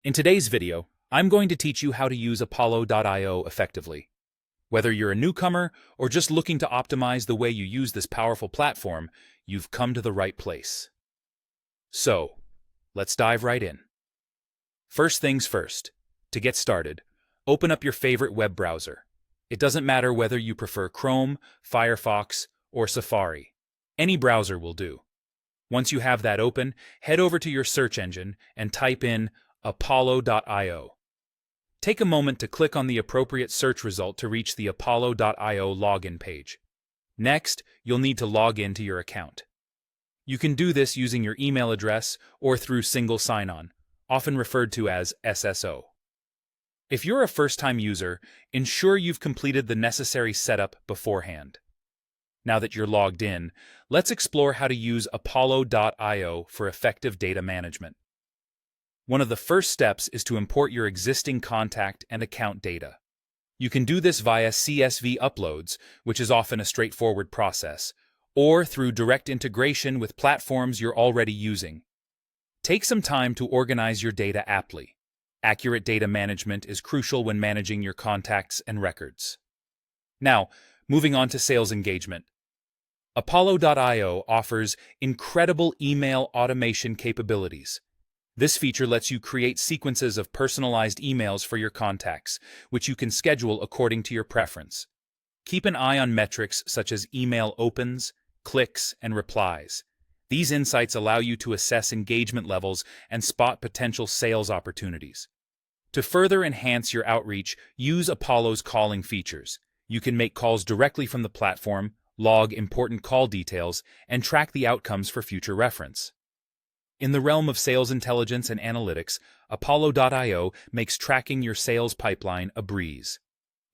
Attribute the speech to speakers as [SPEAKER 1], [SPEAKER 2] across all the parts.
[SPEAKER 1] In today's video, I'm going to teach you how to use Apollo.io effectively. Whether you're a newcomer or just looking to optimize the way you use this powerful platform, you've come to the right place. So, let's dive right in. First things first, to get started, open up your favorite web browser. It doesn't matter whether you prefer Chrome, Firefox, or Safari. Any browser will do. Once you have that open, head over to your search engine and type in Apollo.io. Take a moment to click on the appropriate search result to reach the Apollo.io login page. Next, you'll need to log in to your account. You can do this using your email address or through single sign-on, often referred to as SSO. If you're a first-time user, ensure you've completed the necessary setup beforehand. Now that you're logged in, let's explore how to use Apollo.io for effective data management. One of the first steps is to import your existing contact and account data. You can do this via CSV uploads, which is often a straightforward process, or through direct integration with platforms you're already using. Take some time to organize your data aptly. Accurate data management is crucial when managing your contacts and records. Now, moving on to sales engagement. Apollo.io offers incredible email automation capabilities. This feature lets you create sequences of personalized emails for your contacts, which you can schedule according to your preference. Keep an eye on metrics such as email opens, clicks, and replies. These insights allow you to assess engagement levels and spot potential sales opportunities. To further enhance your outreach, use Apollo's calling features. You can make calls directly from the platform, log important call details, and track the outcomes for future reference. In the realm of sales intelligence and analytics, Apollo.io makes tracking your sales pipeline a breeze.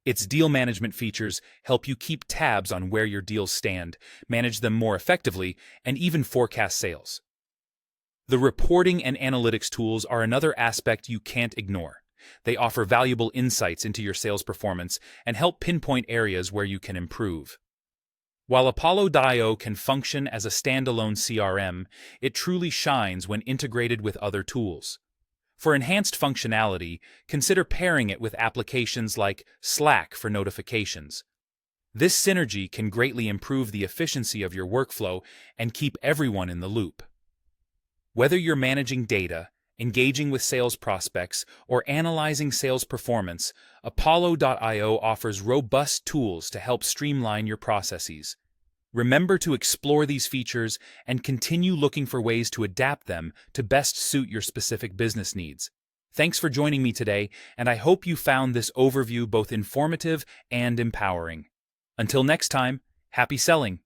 [SPEAKER 1] Its deal management features help you keep tabs on where your deals stand, manage them more effectively, and even forecast sales. The reporting and analytics tools are another aspect you can't ignore. They offer valuable insights into your sales performance and help pinpoint areas where you can improve. While Apollo.io can function as a standalone CRM, it truly shines when integrated with other tools. For enhanced functionality, consider pairing it with applications like Slack for notifications. This synergy can greatly improve the efficiency of your workflow and keep everyone in the loop. Whether you're managing data, engaging with sales prospects, or analyzing sales performance, Apollo.io offers robust tools to help streamline your processes. Remember to explore these features and continue looking for ways to adapt them to best suit your specific business needs. Thanks for joining me today, and I hope you found this overview both informative and empowering. Until next time, happy selling!